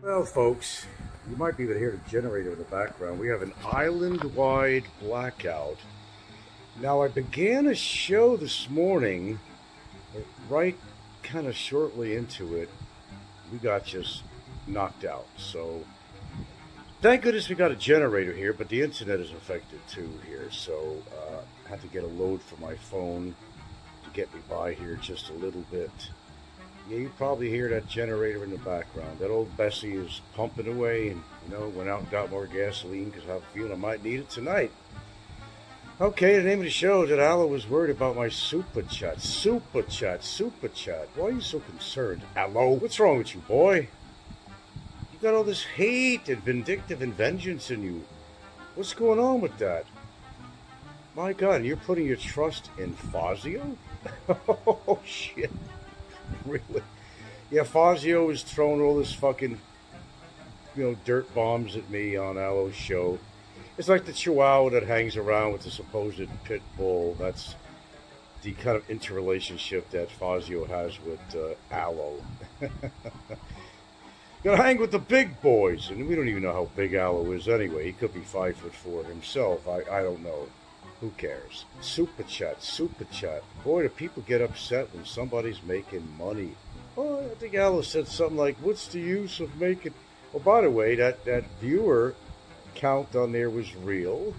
Well, folks, you might be able to hear the generator in the background. We have an island-wide blackout. Now, I began a show this morning, but right kind of shortly into it, we got just knocked out. So, thank goodness we got a generator here, but the internet is affected too here. So, I had to get a load for my phone to get me by here just a little bit. Yeah, you probably hear that generator in the background. That old Bessie is pumping away and, went out and got more gasoline because I have a feeling I might need it tonight. Okay, the name of the show is that Aloe was worried about my sooopa chat. Sooopa chat, sooopa chat. Why are you so concerned, Aloe? What's wrong with you, boy? You got all this hate and vindictive and vengeance in you. What's going on with that? My God, and you're putting your trust in Fazio? Oh, shit. Really? Yeah, Fazio is throwing all this fucking, dirt bombs at me on Aloe's show. It's like the chihuahua that hangs around with the supposed pit bull. That's the kind of interrelationship that Fazio has with Aloe. Gotta hang with the big boys, and we don't even know how big Aloe is anyway. He could be 5'4" himself. I don't know. Who cares? Sooopa chat, sooopa chat. Boy, do people get upset when somebody's making money. Oh, I think Aloe said something like, what's the use of making... Oh, by the way, that viewer count on there was real.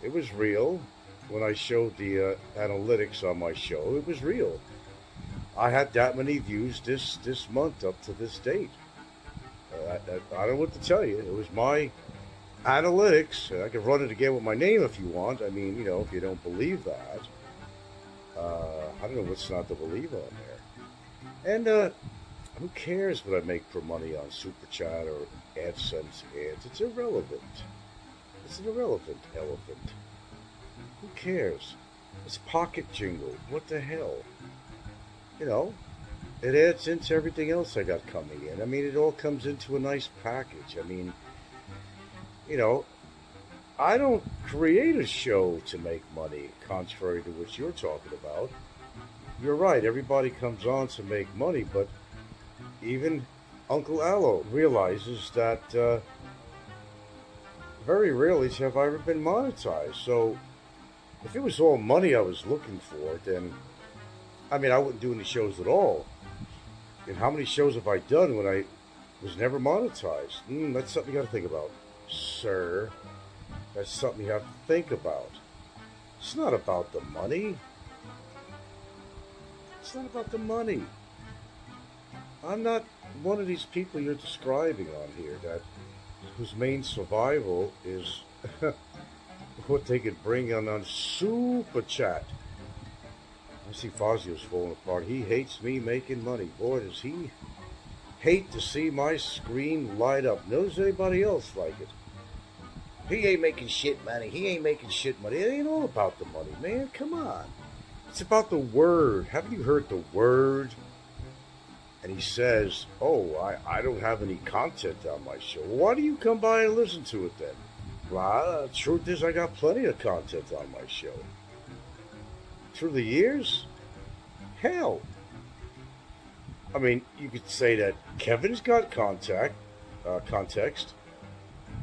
It was real. When I showed the analytics on my show, it was real. I had that many views this month up to this date. I don't know what to tell you. It was my... analytics. I can run it again with my name if you want. I mean, if you don't believe that. I don't know what's not to believe on there. And who cares what I make for money on Super Chat or AdSense ads? It's irrelevant. It's an irrelevant elephant. Who cares? It's pocket jingle. What the hell? It adds into everything else I got coming in. I mean, it all comes into a nice package. I mean, I don't create a show to make money, contrary to what you're talking about. You're right, everybody comes on to make money, but even Uncle Aloe realizes that very rarely have I ever been monetized. So if it was all money I was looking for, then, I wouldn't do any shows at all. And how many shows have I done when I was never monetized? That's something you got to think about. Sir, that's something you have to think about. It's not about the money. It's not about the money. I'm not one of these people you're describing on here whose main survival is what they could bring on Super Chat. I see Fazio's falling apart. He hates me making money. Boy, does he hate to see my screen light up. Knows anybody else like it? He ain't making shit money. He ain't making shit money. It ain't all about the money, man. Come on. It's about the word. Haven't you heard the word? And he says, oh, I don't have any content on my show. Well, why do you come by and listen to it then? Well, the truth is I got plenty of content on my show. Through the years? Hell. I mean, you could say that Kevin's got context.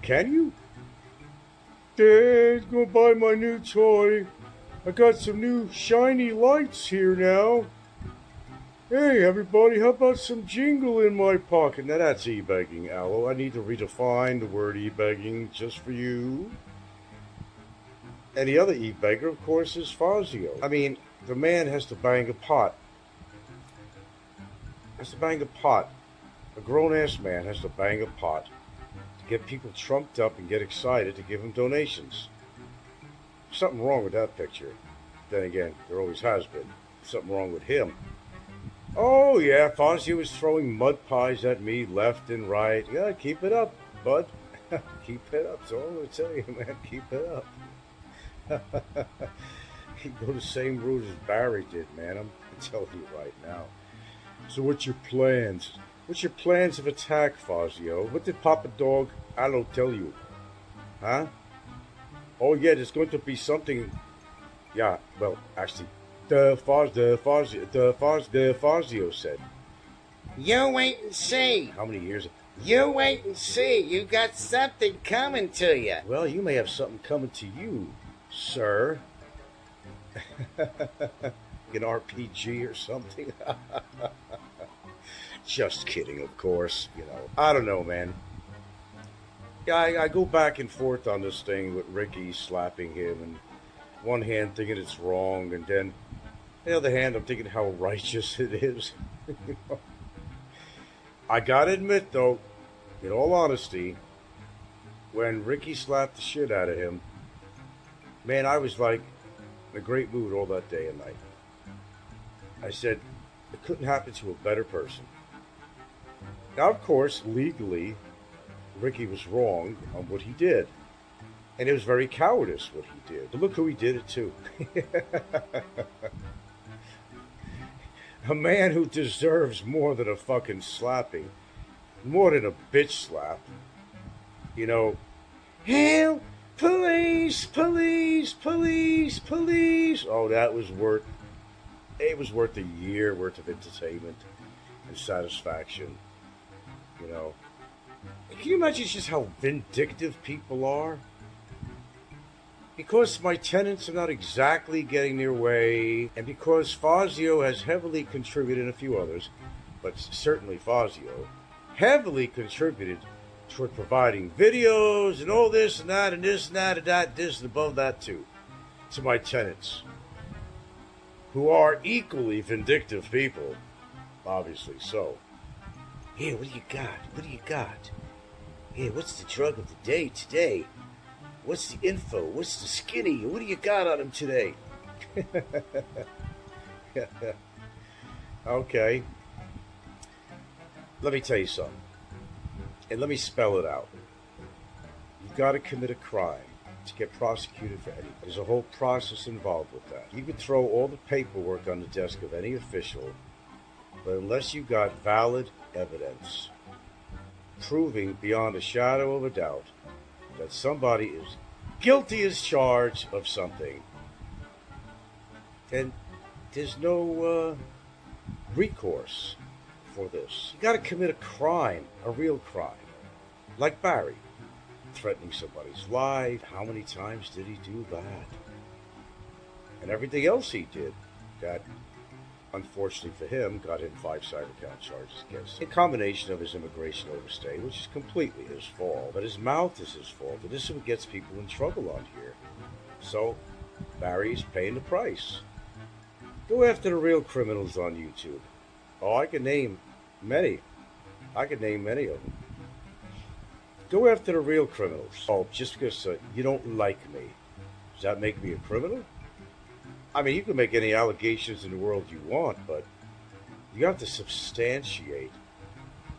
Can you? Dad's gonna buy my new toy. I got some new shiny lights here now. Hey, everybody, how about some jingle in my pocket? Now that's e-begging, Aloe. I need to redefine the word e-begging just for you. And the other e-beggar, of course, is Fazio. I mean, the man has to bang a pot. A grown-ass man has to bang a pot to get people trumped up and get excited to give him donations. Something wrong with that picture. Then again, there always has been. Something wrong with him. Oh, yeah, Fazio is throwing mud pies at me left and right. Yeah, keep it up, bud. Keep it up. That's all I'm going to tell you, man. Keep it up. You go the same route as Barry did, man. I'm telling you right now. So what's your plans? What's your plans of attack, Fazio? What did Papa Dog Aloe tell you? Huh? Oh, yeah, there's going to be something. Yeah, well, actually, the Fazio said. You wait and see. How many years? You wait and see. You got something coming to you. Well, you may have something coming to you, sir. An RPG or something. Just kidding, of course. You know, I don't know, man. Yeah, I go back and forth on this thing with Ricky slapping him, and one hand thinking it's wrong, and then the other hand I'm thinking how righteous it is. You know? I gotta admit, though, in all honesty, when Ricky slapped the shit out of him, man, I was like in a great mood all that day and night. I said, it couldn't happen to a better person. Now, of course, legally, Ricky was wrong on what he did. And it was very cowardice what he did. But look who he did it to. A man who deserves more than a fucking slapping. More than a bitch slap. You know, help! Police! Police! Police! Police! Oh, that was worth... It was worth a year worth of entertainment and satisfaction. You know. Can you imagine just how vindictive people are? Because my tenants are not exactly getting their way, and because Fazio has heavily contributed, and a few others, but certainly Fazio, heavily contributed toward providing videos and all this and that and this and that and that, this and above that too, to my tenants, who are equally vindictive people, obviously so. Here, what do you got? What do you got? Here, what's the drug of the day today? What's the info? What's the skinny? What do you got on him today? Okay. Let me tell you something. And let me spell it out. You've got to commit a crime to get prosecuted for anything. There's a whole process involved with that. You can throw all the paperwork on the desk of any official, but unless you got valid evidence proving beyond a shadow of a doubt that somebody is guilty as charged of something, then there's no recourse for this. You got to commit a crime, a real crime, like Barry, threatening somebody's life. How many times did he do that? And everything else he did that, unfortunately for him, got him 5 cyber count charges against him. A combination of his immigration overstay, which is completely his fault, but his mouth is his fault, and this is what gets people in trouble on here. So, Barry's paying the price. Go after the real criminals on YouTube. Oh, I can name many. I can name many of them. Go after the real criminals. Oh, just because you don't like me, does that make me a criminal? I mean, you can make any allegations in the world you want, but you have to substantiate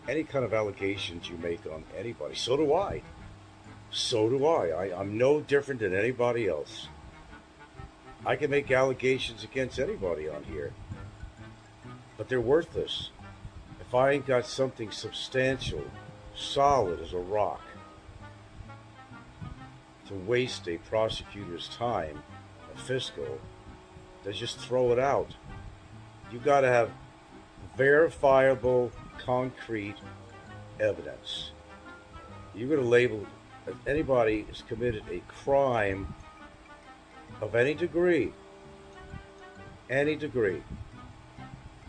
any kind of allegations you make on anybody. So do I. So do I. I'm no different than anybody else. I can make allegations against anybody on here, but they're worthless if I ain't got something substantial, solid as a rock, to waste a prosecutor's time, a fiscal, to just throw it out. You got to have verifiable, concrete evidence. You're going to label that anybody has committed a crime of any degree. Any degree.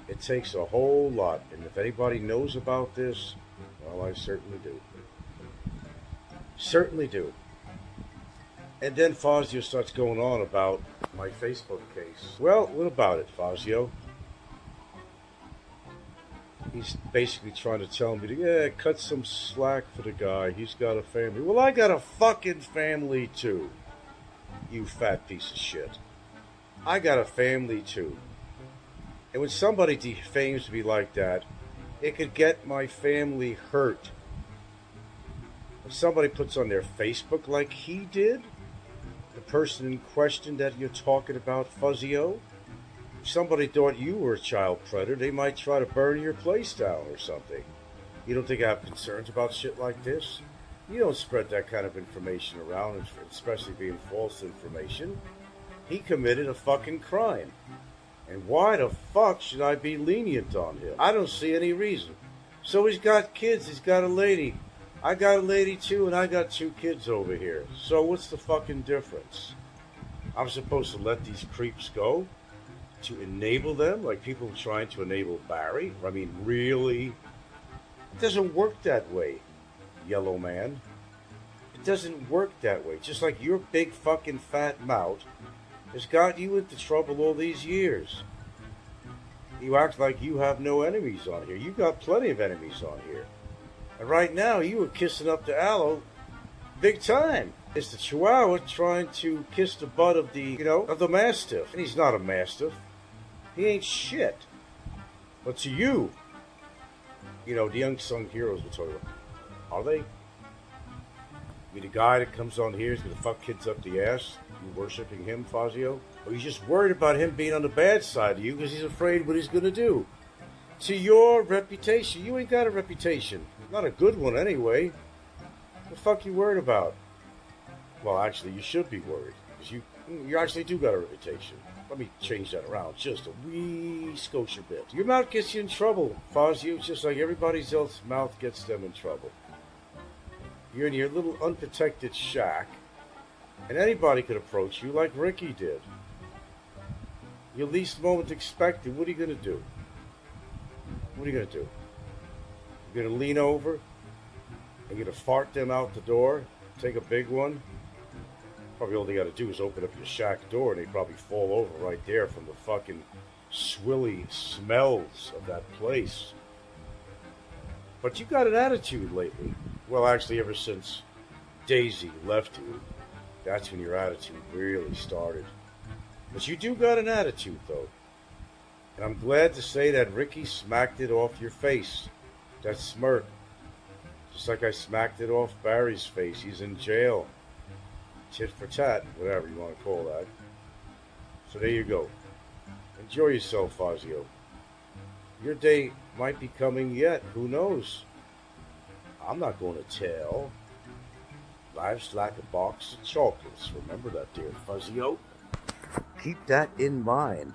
It takes a whole lot. And if anybody knows about this, well, I certainly do. Certainly do. And then Fazio starts going on about my Facebook case. Well, what about it, Fazio? He's basically trying to tell me to, cut some slack for the guy. He's got a family. Well, I got a fucking family too, you fat piece of shit. I got a family too. And when somebody defames me like that, it could get my family hurt. If somebody puts on their Facebook like he did, the person in question that you're talking about, Fuzio, if somebody thought you were a child predator, they might try to burn your place down or something. You don't think I have concerns about shit like this? You don't spread that kind of information around, especially being false information. He committed a fucking crime. And why the fuck should I be lenient on him? I don't see any reason. So he's got kids, he's got a lady. I got a lady too, and I got 2 kids over here. So what's the fucking difference? I'm supposed to let these creeps go? To enable them? Like people trying to enable Barry? I mean, really? It doesn't work that way, yellow man. It doesn't work that way. Just like your big fucking fat mouth has got you into trouble all these years. You act like you have no enemies on here. You got plenty of enemies on here. And right now, you were kissing up to Aloe big time. It's the Chihuahua trying to kiss the butt of the, of the Mastiff. And he's not a Mastiff. He ain't shit. But to you, the unsung heroes we're talking about, are they? You the guy that comes on here is going to fuck kids up the ass? You worshipping him, Fazio? Or you just worried about him being on the bad side of you because he's afraid what he's going to do? To your reputation. You ain't got a reputation. Not a good one anyway. What the fuck you worried about? Well, actually, you should be worried. Because you actually do got a reputation. Let me change that around just a wee scotia bit. Your mouth gets you in trouble, Fazio, just like everybody else's mouth gets them in trouble. You're in your little unprotected shack, and anybody could approach you like Ricky did. Your least moment expected, what are you going to do? What are you going to do? You're going to lean over, and you're going to fart them out the door, take a big one? Probably all they got to do is open up your shack door, and they probably fall over right there from the fucking swilly smells of that place. But you got an attitude lately. Well, actually, ever since Daisy left you, that's when your attitude really started. But you do got an attitude, though. And I'm glad to say that Ricky smacked it off your face. That smirk. Just like I smacked it off Barry's face. He's in jail. Tit for tat, whatever you want to call that. So there you go. Enjoy yourself, Fazio. Your day might be coming yet. Who knows? I'm not going to tell. Life's like a box of chocolates. Remember that, dear Fazio. Keep that in mind.